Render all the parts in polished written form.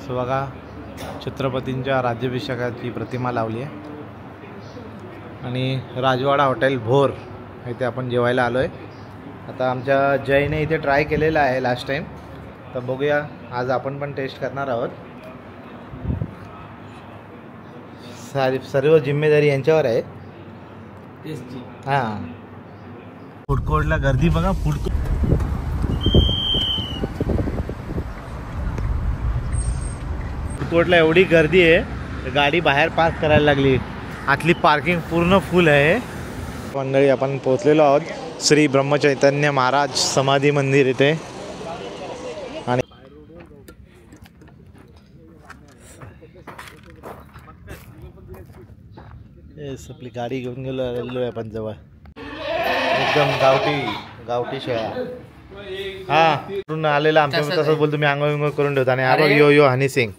So बघा छत्रपतींच्या राज्याभिषेकाची प्रतिमा लावली आहे आणि राजवाडा हॉटेल भोर इथे आपण जेवायला आलो आहे। आता आमच्या जयने इथे ट्राय केलेला आहे लास्ट टाइम, तर बघूया आज आपण पण टेस्ट करणार आहोत। सर्व जिम्मेदारी यांच्यावर आहे। हां, फूड कोर्टला गर्दी बघा। फूड कोर्टला एवढी गर्दी आहे, गाडी बाहेर पार्क करायला लागली। आतली पार्किंग पूर्ण फुल आहे। मंडळी आपण पोहोचलेलो आहोत श्री ब्रह्मचैतन्य महाराज समाधी मंदिर इथे। आणि आपली गाडी घेऊन गेलो आहे आपण जवळ, एकदम गावठी शेळ्या। हा पूर्ण आलेला आमच्या तसंच बोलतो मी, आंघोळ विंघोळ करून ठेवतो। आणि हा बघ यो हनी Singh.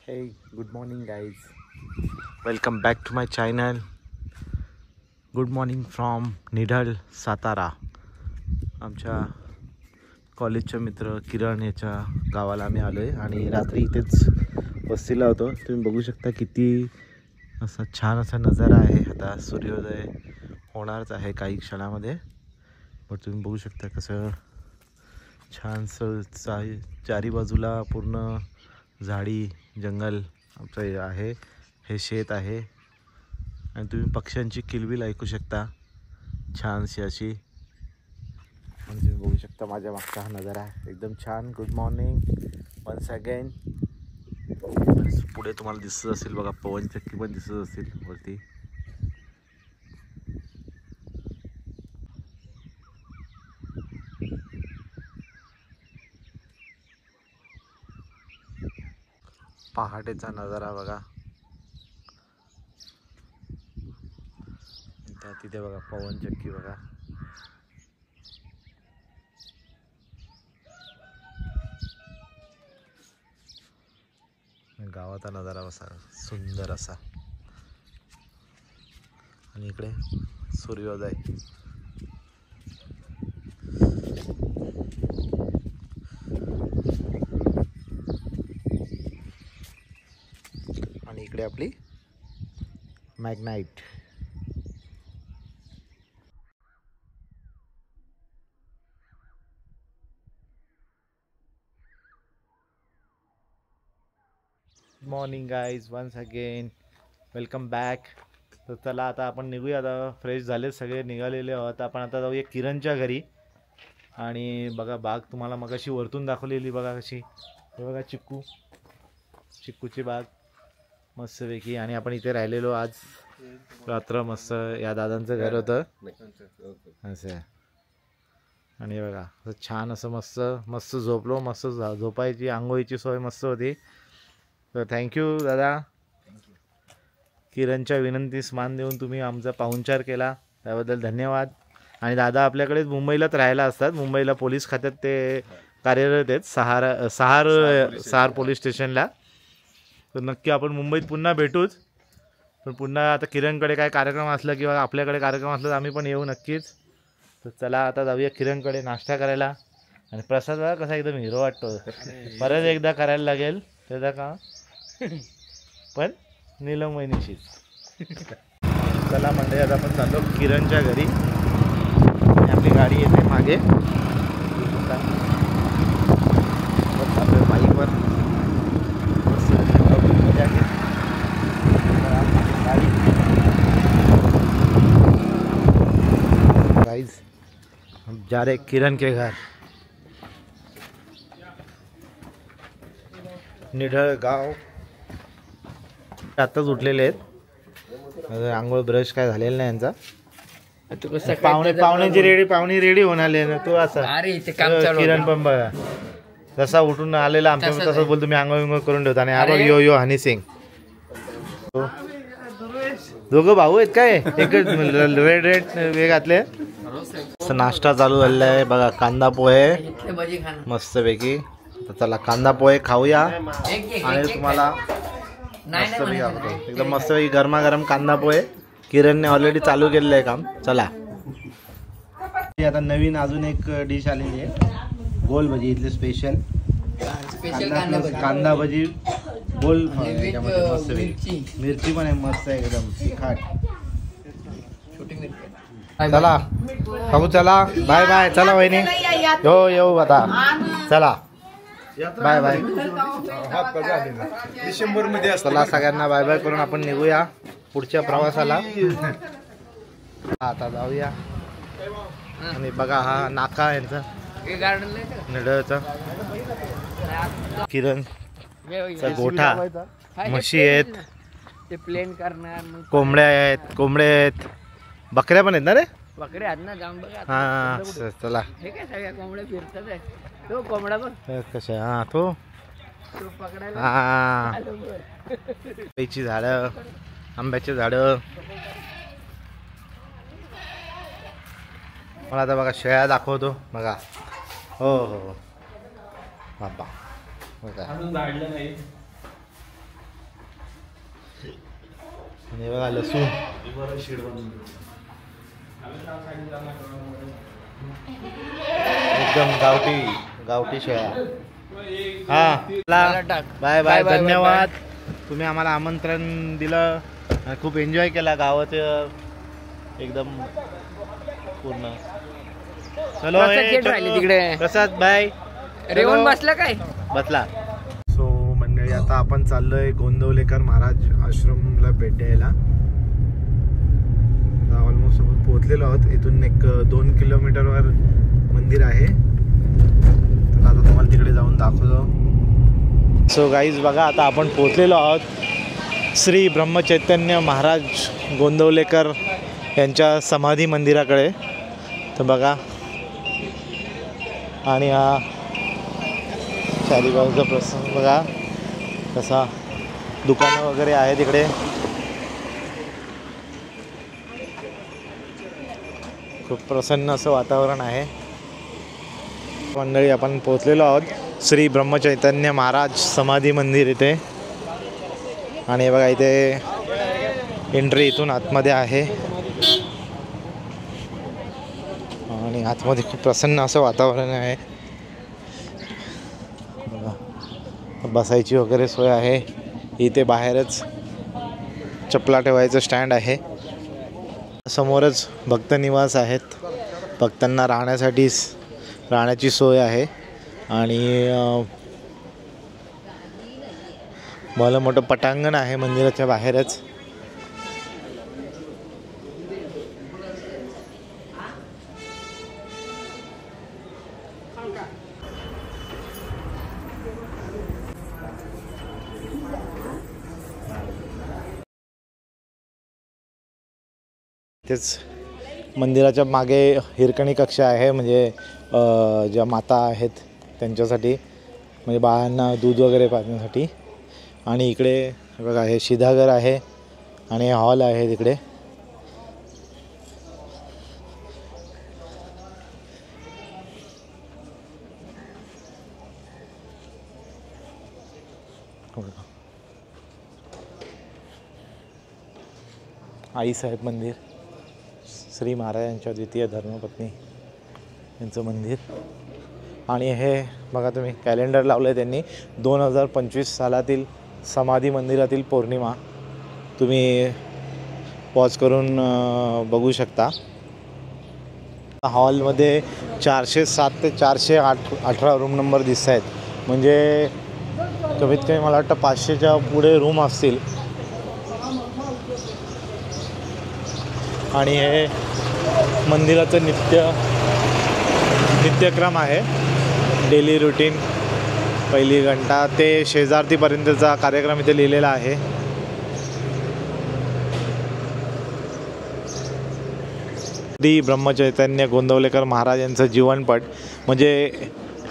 Hey, good morning guys, welcome back to my channel. Good morning from निढळ सातारा। आमच्या कॉलेजचे मित्र किरण याच्या गावाला आम्ही आलो आहे आणि रात्री इथेच वस्तीला होतो। तुम्ही बघू शकता किती असा छान असा नजारा आहे। आता सूर्योदय होणारच आहे काही क्षणामध्ये, पण तुम्ही बघू शकता कसं छानसं चारी बाजूला पूर्ण झाडी जंगल आमचं आहे। हे शेत आहे आणि तुम्ही पक्ष्यांची किलबिल ऐकू शकता छानशी अशी। आणि तुम्ही बघू शकता माझ्या मागचा हा नजारा एकदम छान। Good morning once again. पुढे तुम्हाला दिसत असेल बघा, पवन चक्की पण दिसत असेल वरती। पहाटेचा नजारा बघा, तिथे बघा पवन चक्की बघा। गावाचा नजारा असा सुंदर असा, आणि इकडे सूर्योदय। आणि इकडे आपली Magnite. Morning guys, once again welcome back. तर चला आता आपण निघूया, आता फ्रेश झाले सगळे, निघालेले आहोत आपण। आता जाऊया किरणच्या घरी। आणि बघा बाग तुम्हाला मगाशी वरतून दाखवलेली बघा कशी, हे बघा चिक्कूची बाग मस्तपैकी। आणि आपण इथे राहिलेलो आज रात्र, मस्त या दादांचं घर होतं असं। आणि बघा असं छान असं मस्त झोपलो, मस्त झोपायची आंघोळीची सोय मस्त होती। तर थँक्यू दादा, किरणच्या विनंतीस मान देऊन तुम्ही आमचा पाहुणचार केला त्याबद्दल धन्यवाद। आणि दादा आपल्याकडे मुंबईलाच राहायला असतात, मुंबईला पोलीस खात्यात ते कार्यरत आहेत, सहार पोलीस स्टेशनला। तर नक्की आपण मुंबईत पुन्हा भेटूच, पण पुन्हा आता किरणकडे काय कार्यक्रम असला किंवा आपल्याकडे कार्यक्रम असला तर आम्ही पण येऊ नक्कीच। तर चला आता जाऊया किरणकडे नाश्ता करायला। आणि प्रसाद बघा कसा एकदम हिरो वाटतो, परत एकदा करायला लागेल त्याचा का पण नीलम वहिनीशीच। चला म्हणजे आता आपण चाललो किरणच्या घरी आणि आपली गाडी येते मागे, बाईकवर गाइस हम जा रहे किरण के घर। निढळ गाव आत्ताच उठलेले आहेत, आंघोळ ब्रश काय झालेला नाही यांचा। पाहुणे रेडी होऊन आले ना, तो असा किरण पण बघा जसा उठून आलेला आमच्या तसंच बोलतो मी, आंघोळ विंघोळ करून ठेवतो। आणि हा बघ यो हनी सिंग दोघं भाऊ आहेत काय? एकच रेड रेड वे घातले. नाश्ता चालू झालेला आहे बघा. कांदा पोहे मस्तपैकी. तर चला कांदा पोहे खाऊया आणि तुम्हाला मस्तपैकी आवडतो. एकदम मस्तपैकी गरमागरम कांदा पोहे. किरणने ऑलरेडी चालू केलेलं आहे काम. चला आता नवीन अजून एक डिश आलेली आहे. गोल भजी इथले स्पेशल कांदा भजी गोल. मस्त मिरची पण आहे मस्त आहे एकदम तिखट. चला खाऊ चला. Bye bye. चला वहिनी हो येऊ आता. चला बाय बाय. डिसेंबर मध्ये चला सगळ्यांना बाय बाय करून आपण निघूया पुढच्या प्रवासाला. आता जाऊया. आणि बघा हा नाका यांचा निडळचा. किरणचा गोठा. म्हशी आहेत, ते प्लेन करणार. कोंबड्या आहेत, कोंबडे आहेत, बकऱ्या पण आहेत ना रे. बकरे आहेत ना जाम बघा. हा चला. हे काय सगळ्या कोंबड्या फिरतात आहे. तो कोंबडा बघ कशा. हा तो पकडायला. हा कैची झाडं, आंब्याची झाडं. मला आता बघा शेळ्या दाखवतो बघा. हो हो बाबा बघा. आणि बघा लसूण. एकदम गावठी गावठी शेळ्या. हा बाय बाय. धन्यवाद. तुम्ही आम्हाला आमंत्रण दिलं. खूप एन्जॉय केला गावात एकदम पूर्ण. चलो तिकडे प्रसाद बाय. रेवण बसला काय बसला. सो मंडळी आता आपण चाललोय गोंदवलेकर महाराज आश्रमला भेट द्यायला. ऑलमोस्ट आपण पोहोचलेलो आहोत. इथून एक 2 किलोमीटरवर मंदिर आहे. तर आता तुम्हाला तिकडे जाऊन दाखवतो. सो गाईज बघा आता आपण पोहोचलेलो आहोत श्री ब्रह्मचैतन्य महाराज गोंदवलेकर यांच्या समाधी मंदिराकडे. तर बघा आणि हा चारीबाजूचा प्रसंग बघा कसा. दुकानं वगैरे आहे तिकडे. खूप प्रसन्न असं वातावरण आहे. मंडळी आपण पोहोचलेलो आहोत श्री ब्रह्मचैतन्य महाराज समाधी मंदिर इथे. आणि बघा इथे एंट्री इथून आतमध्ये आहे. आणि आतमध्ये खूप प्रसन्न असं वातावरण आहे बघा. बसायची वगैरे सोय आहे इथे. बाहेरच चपला ठेवायचं स्टँड आहे. समोरच भक्त निवास आहेत. भक्तांना राहण्याची सोय आहे. आणि भलं मोठं पटांगण आहे मंदिराच्या बाहेरच. तेच मंदिराच्या मागे हिरकणी कक्ष आहे. म्हणजे ज्या माता आहेत त्यांच्यासाठी, म्हणजे बाळांना दूध वगैरे पाजण्यासाठी. आणि इकडे बघा हे शिधागर आहे आणि हॉल आहे तिकडे. आईसाहेब मंदिर, श्री महाराजांच्या द्वितीय धर्मपत्नी यांचं मंदिर. आणि हे बघा तुम्ही कॅलेंडर लावलं आहे त्यांनी. 2025 सालातील समाधी मंदिरातील पौर्णिमा तुम्ही पॉज करून बघू शकता. हॉलमध्ये 407 ते 418 रूम नंबर दिसत आहेत. म्हणजे कमीत कमी मला वाटतं 500च्या पुढे रूम असतील. आणि हे मंदिराचं नित्यक्रम आहे. डेली रुटीन पहिली घंटा ते शेजारतीपर्यंतचा कार्यक्रम इथे लिहिलेला आहे. श्री ब्रह्मचैतन्य गोंदवलेकर महाराज यांचं जीवनपट. म्हणजे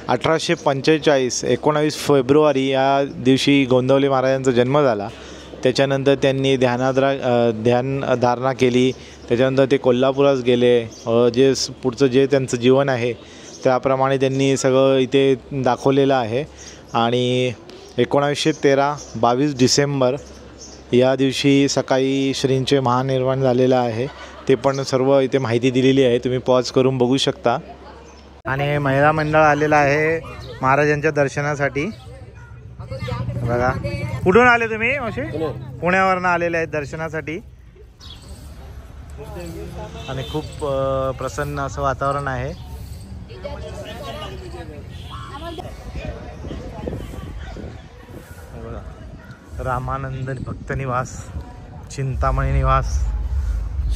1845 19 फेब्रुवारी या दिवशी गोंदवले महाराजांचा जन्म झाला. त्याच्यानंतर त्यांनी ध्यानधारणा केली. त्याच्यानंतर ते कोल्हापुरात गेले. जे पुढचं जे त्यांचं जीवन आहे त्याप्रमाणे त्यांनी सगळं इथे दाखवलेलं आहे. आणि 1913 22 डिसेंबर या दिवशी सकाळी श्रींचे महानिर्वाण झालेलं आहे. ते पण सर्व इथे माहिती दिलेली आहे, तुम्ही पॉज करून बघू शकता. आणि महिला मंडळ आलेलं आहे महाराजांच्या दर्शनासाठी. बघा, कुठून आले तुम्ही? मावशी पुण्यावरनं आलेले आहेत दर्शनासाठी. आणि खूप प्रसन्न असं वातावरण आहे. रामानंद भक्त निवास, चिंतामणी निवास,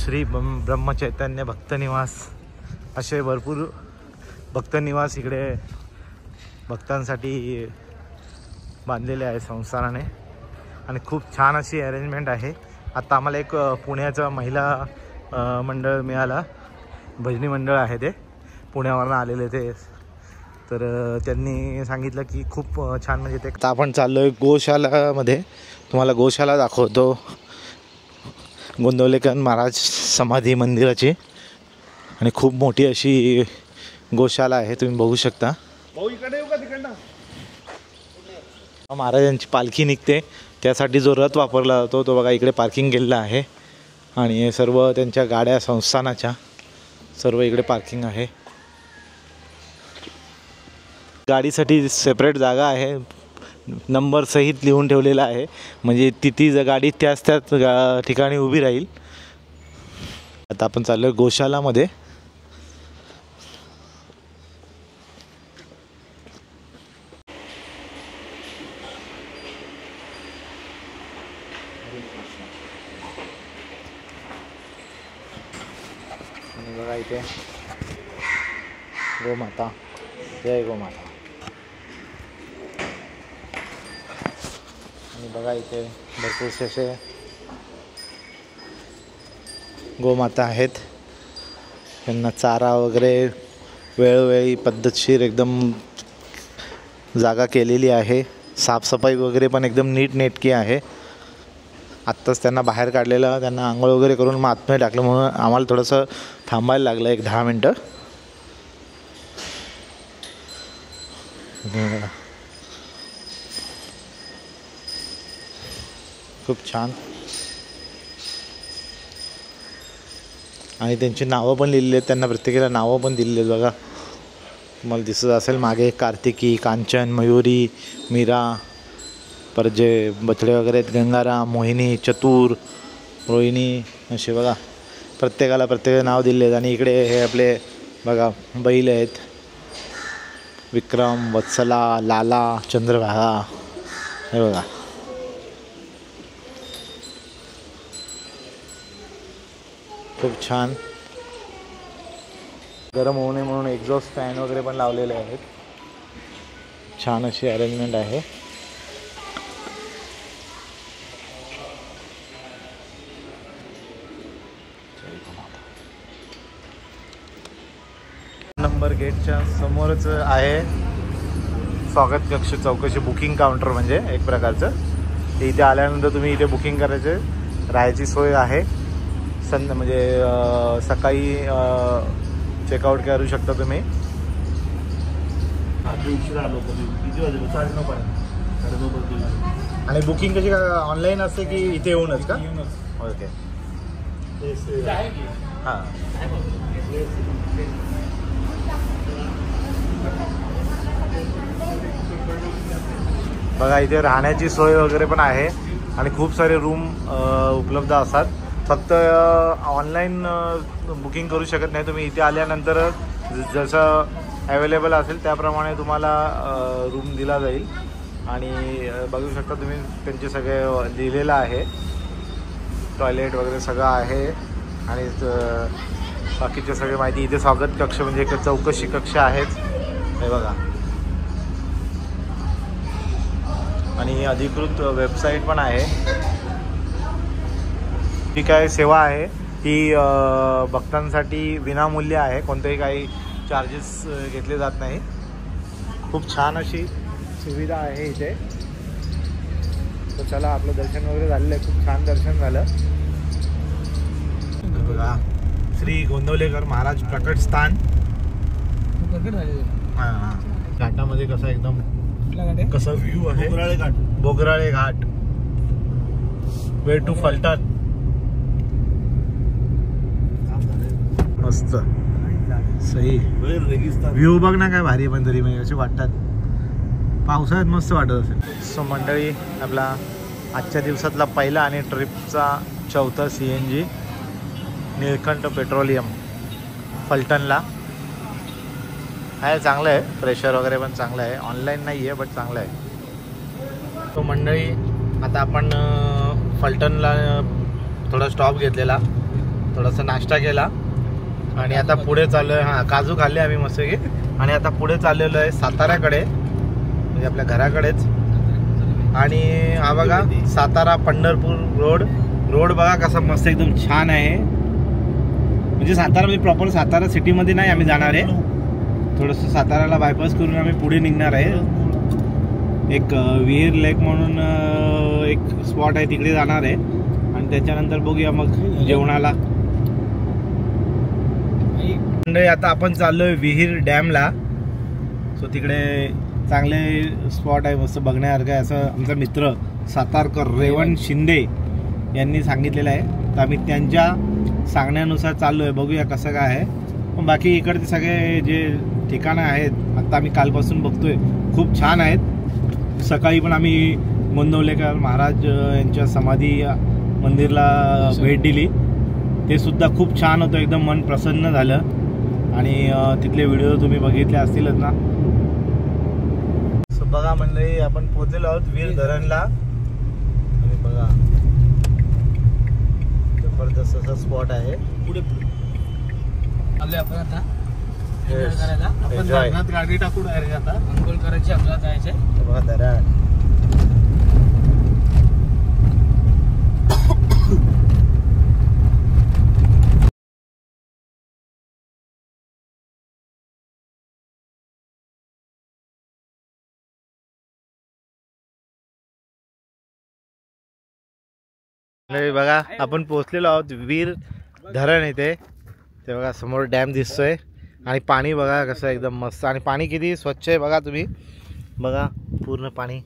श्री ब्रह्मचैतन्य भक्त निवास, असे भरपूर भक्त निवास इकडे भक्तांसाठी बांधलेले आहे संस्थानाने. आणि खूप छान अशी अरेंजमेंट आहे. आता आम्हाला एक पुण्याचं महिला मंडळ मिळाला, भजनी मंडळ आहे ते, पुण्यावरून आलेले ते. तर त्यांनी सांगितलं की खूप छान, म्हणजे ते. आता आपण चाललो आहे गोशालामध्ये, तुम्हाला गोशाला दाखवतो. गोंदवलेकर महाराज समाधी मंदिराची आणि खूप मोठी अशी गोशाला आहे, तुम्ही बघू शकता. महाराजांची पालखी निघते त्यासाठी जो रथ वापरला जातो तो बघा इकडे पार्किंग केलेला आहे. आणि सर्व त्यांच्या गाड्या संस्थानाच्या सर्व इकडे पार्किंग आहे. गाडीसाठी सेपरेट जागा आहे, नंबर सहित लिहून ठेवलेला आहे, म्हणजे ती गाडी त्याच ठिकाणी उभी राहील. आता आपण चाललो गोशालामध्ये. आणि बघा इथे गोमाता, जय गोमाता. आणि बघा इथे भरपूरसे असे गोमाता आहेत. त्यांना चारा वगैरे वेळोवेळी पद्धतशीर एकदम जागा केलेली आहे. साफसफाई वगैरे पण एकदम नीटनेटकी आहे. आत्ताच त्यांना बाहेर काढलेलं, त्यांना आंघोळ वगैरे करून मग आतमध्ये टाकलं, म्हणून आम्हाला थोडंसं थांबायला लागलं 1-10 मिनटं. खूप छान. आणि त्यांची नावं पण लिहिलेली आहेत, त्यांना प्रत्येकाला नावं पण दिलेली आहेत. बघा तुम्हाला दिसत असेल मागे, कार्तिकी, कांचन, मयुरी, मीरा, परत जे बछडे वगैरे आहेत, गंगाराम, मोहिनी, चतुर, रोहिणी, असे बघा प्रत्येकाला नाव दिले आहेत. आणि इकडे हे आपले बघा बैल आहेत, विक्रम, वत्सला, लाला, चंद्रभागा, हे बघा. खूप छान. गरम होऊ नये म्हणून एक्झॉस्ट फॅन वगैरे पण लावलेले आहेत. छान अशी अरेंजमेंट आहे. नंबर गेटच्या समोरच आहे स्वागत कक्ष, चौकशी बुकिंग काउंटर म्हणजे एक प्रकारचं. ते इथे आल्यानंतर तुम्ही इथे बुकिंग करायचे, राहायची सोय आहे. म्हणजे सकाळी चेकआउट करू शकता तुम्ही. आणि बुकिंग कशी का ऑनलाईन असते की इथे येऊनच का? ओके. हां, बघा इथे राहण्याची सोय वगैरे पण आहे आणि खूप सारे रूम उपलब्ध असतात. फक्त ऑनलाईन बुकिंग करू शकत नाही तुम्ही. इथे आल्यानंतर जसं अवेलेबल असेल त्याप्रमाणे तुम्हाला रूम दिला जाईल. आणि बघू शकता तुम्ही त्यांचे सगळे लिहिलेलं आहे, टॉयलेट वगैरे सगळं आहे. आणि बाकीचे सगळे माहिती इथे. स्वागत कक्ष म्हणजे एक चौकशी कक्ष आहेच, हे बघा. आणि अधिकृत वेबसाईट पण आहे. ही काय सेवा आहे ती भक्तांसाठी विनामूल्य आहे, कोणतेही काही चार्जेस घेतले जात नाही. खूप छान अशी सुविधा आहे इथे. तर चला, आपलं दर्शन वगैरे झालेलं आहे, खूप छान दर्शन झालं. बघा, श्री गोंदवलेकर महाराज प्रकट स्थान. घाटामध्ये कसा एकदम कसा व्ह्यू आहे. बोगराळे घाट, वे टू फलटण. मस्त सही व्ह्यू बघ ना, काय भारी. पण तरी म्हणजे असे वाटतात, पावसाळ्यात मस्त वाटत असेल. सो मंडळी, आपला आजच्या दिवसातला पहिला आणि ट्रिपचा चौथा CNG निळकंठ पेट्रोलियम फलटणला आहे. चांगलं आहे, प्रेशर वगैरे पण चांगलं आहे. ऑनलाईन नाही आहे बट चांगलं आहे. तो मंडळी, आता आपण फलटणला थोडा स्टॉप घेतलेला, थोडासा नाश्ता केला आणि आता पुढे चाललो आहे. हां, काजू खाल्ले आम्ही मस्त की. आणि आता पुढे चाललेलो आहे साताऱ्याकडे, म्हणजे आपल्या घराकडेच. आणि हा बघा, सातारा पंढरपूर रोड बघा कसा मस्त एकदम छान आहे. म्हणजे सातारामध्ये प्रॉपर सातारा सिटीमध्ये नाही आम्ही जाणार आहे, थोडंसं साताराला बायपास करून आम्ही पुढे निघणार आहे. एक विहीर लेक म्हणून एक स्पॉट आहे, तिकडे जाणार आहे. आणि त्याच्यानंतर बघूया मग जेवणाला. आता आपण चाललोय विहीर डॅमला. सो तिकडे चांगले स्पॉट आहे, मस्त बघण्यासारखं आहे. असं आमचा मित्र सातारकर रेवंत शिंदे यांनी सांगितलेलं आहे, तर आम्ही त्यांच्या सांगण्यानुसार चाललो आहे. बघूया कसं काय आहे. पण बाकी इकडचे सगळे जे ठिकाणं आहेत आता आम्ही कालपासून बघतोय, खूप छान आहेत. सकाळी पण आम्ही गोंदवलेकर महाराज यांच्या समाधी मंदिरला भेट दिली, ते सुद्धा खूप छान होतं, एकदम मन प्रसन्न झालं. आणि तिथले व्हिडिओ तुम्ही बघितले असतीलच ना. सो बघा मंडळी, आपण पोहोचलेलो आहोत वीर धरणला. आणि बघा, जबरदस्त असा स्पॉट आहे. पुढे आलोय आपण आता Yes. करायला. आपण Enjoy. धरणात गाडी टाकू डायरेक्ट. आता अंघोळ करायची, आपल्याला जायचंय. बघा धरण. बघा, आपण पोहोचलेलो आहोत वीर धरण येथे. ते बघा समोर डॅम दिसतोय आणि पाणी बघा कसं एकदम मस्त. आणि पाणी किती स्वच्छ आहे बघा तुम्ही. बघा पूर्ण पाणी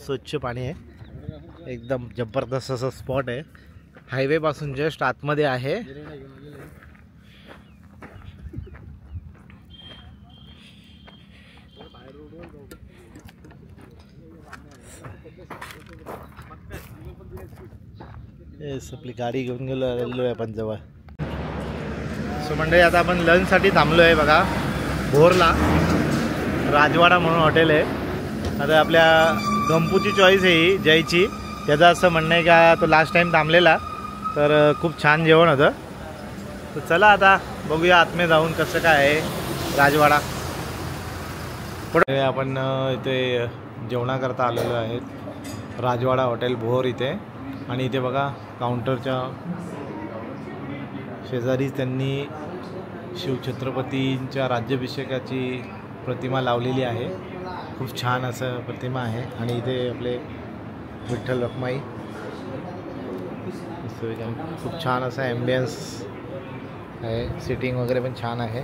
स्वच्छ पाणी आहे, एकदम जबरदस्त असं स्पॉट आहे. हायवे पासून जस्ट आतमध्ये आहे. आपली गाडी घेऊन गेलो आहे आपण जवळ. सो मंडळी, आता आपण लंचसाठी थांबलो आहे बघा भोरला. राजवाडा म्हणून हॉटेल आहे. आता आपल्या गंपूची चॉईस आहे ही जयची. त्याचं असं म्हणणं आहे का तो लास्ट टाईम थांबलेला, तर खूप छान जेवण होतं. तर चला आता बघूया आतमध्ये जाऊन कसं काय आहे राजवाडा. पुढे आपण इथे जेवणाकरता आलेलो आहेत राजवाडा हॉटेल भोर इथे. आणि इथे बघा काउंटरच्या शेजारीच त्यांनी शिवछत्रपतींच्या राज्याभिषेकाची प्रतिमा लावलेली आहे. खूप छान असं प्रतिमा आहे. आणि इथे आपले विठ्ठल रखमाई, खूप छान असा ॲम्बियन्स आहे. सिटिंग वगैरे पण छान आहे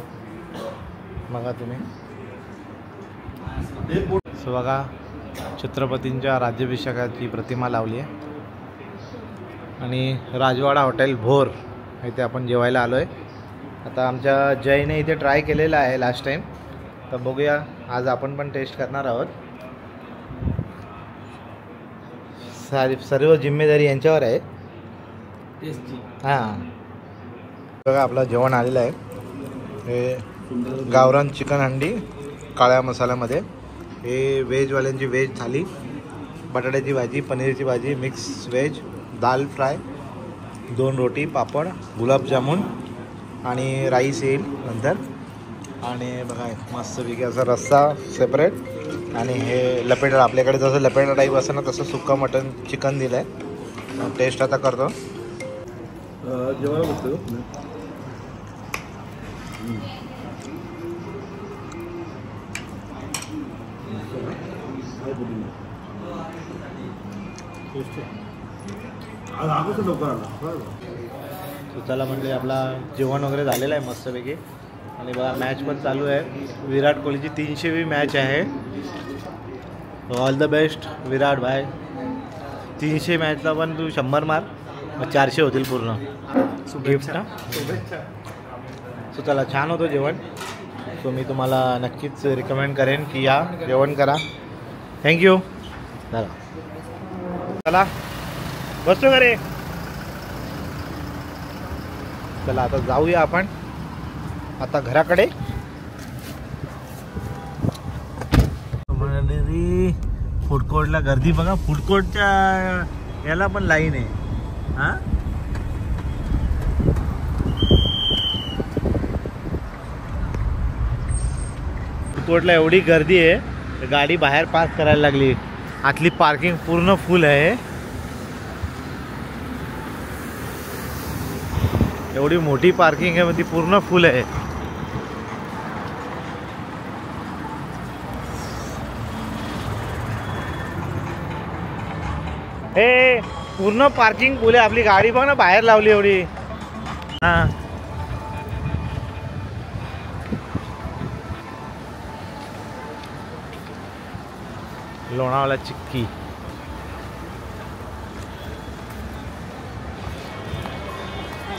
बघा तुम्ही. सो बघा छत्रपतींच्या राज्याभिषेकाची प्रतिमा लावली आहे. आणि राजवाडा हॉटेल भोर इथे आपण जेवायला आलो आहे. आता आमच्या जयने इथे ट्राय केलेला आहे लास्ट टाईम, तर बघूया आज आपण पण टेस्ट करणार आहोत. सर्व जिम्मेदारी यांच्यावर आहे. हां बघा आपलं जेवण आलेलं आहे. हे गावरान चिकन हंडी काळ्या मसाल्यामध्ये. हे व्हेजवाल्यांची व्हेज थाली, बटाट्याची भाजी, पनीरची भाजी, मिक्स व्हेज, दाल फ्राय, 2 रोटी, पापड, गुलाबजामुन आणि राईस येईल नंतर. आणि बघा मस्तपैकी असा रस्सा सेपरेट. आणि हे लपेटा, आपल्याकडे जसं लपेटा टाईप असं ना तसं सुक्का मटन चिकन दिलं आहे. टेस्ट आता करतो. जेवायला बघतो. तो चला म्हणजे आपला जेवण वगैरे झालेलं आहे मस्तपैकी. आणि बघा मॅच पण चालू आहे. विराट कोहलीची 300वी मॅच आहे. ऑल द बेस्ट विराट भाई. 300 मॅचला पण तू 100 मार, मग 400 होतील पूर्ण. गिफ्ट ना. सो चला छान होतं जेवण. सो मी तुम्हाला नक्कीच रिकमेंड करेन की या जेवण करा. थँक्यू. चला बसतो का रे. चला आता जाऊया आपण आता घराकडे. फूड कोर्टला गर्दी बघा. फूड कोर्टच्या याला पण लाईन आहे. हा फूड कोर्टला एवढी गर्दी आहे, गाडी बाहेर पास करायला लागली. आतली पार्किंग पूर्ण फुल आहे. एवढी मोठी पार्किंग आहे, ती पूर्ण फुल आहे. हे पूर्ण पार्किंग फुल आहे. आपली गाडी बघ ना बाहेर लावली एवढी. हा लोणावळा चिक्की.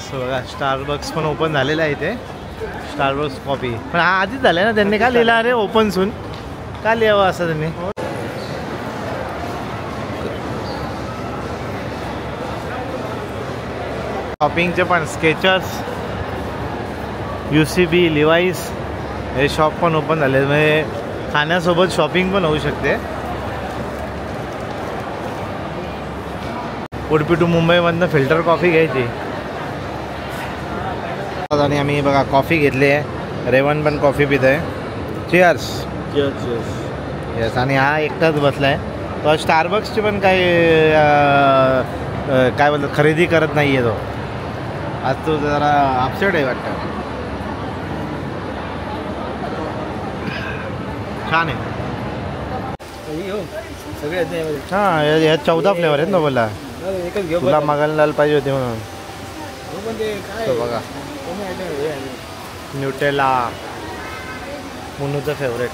सो बघा स्टारबक्स पण ओपन झालेलं आहे इथे. स्टारबक्स कॉफी पण हा आधीच झालं ना. त्यांनी का लिहिलं अरे ओपन सून. का लिहावं असं त्यांनी. शॉपिंगचे पण स्केचर्स, UCB, लिवाईस हे शॉप पण ओपन झाले. म्हणजे खाण्यासोबत शॉपिंग पण होऊ शकते. उडपी टू मुंबईमधनं फिल्टर कॉफी घ्यायची. आणि आम्ही बघा कॉफी घेतली आहे. रेवन पण कॉफी पित आहे. चिअर्स. येस. आणि हा एकटाच बसला आहे. तो स्टारबक्सची पण काही काय बोलतात खरेदी करत नाही आहे तो. आज तो जरा अपसेट आहे वाटतं. छान आहे. हां ह्या 14 फ्लेवर आहेत ना. बोला तुला मागायला लाल पाहिजे होते म्हणून. तो बघा न्यूटेला मुन्नूचं फेवरेट.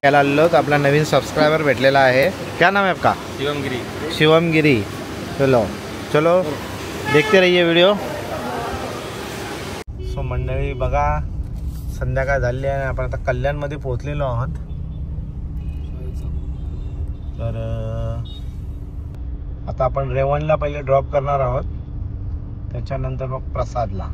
याला आलेलो तर आपला नवीन सबस्क्राइबर भेटलेला आहे. क्या नाम है आपका. शिवमगिरी. शिवमगिरी. चलो चलो देखते रहिए व्हिडिओ. सो मंडळी बघा संध्याकाळ झाली आहे. आपण आता कल्याणमध्ये पोहोचलेलो आहोत. तर आता आपण रेवणला पहिले ड्रॉप करणार आहोत, त्याच्यानंतर मग प्रसादला.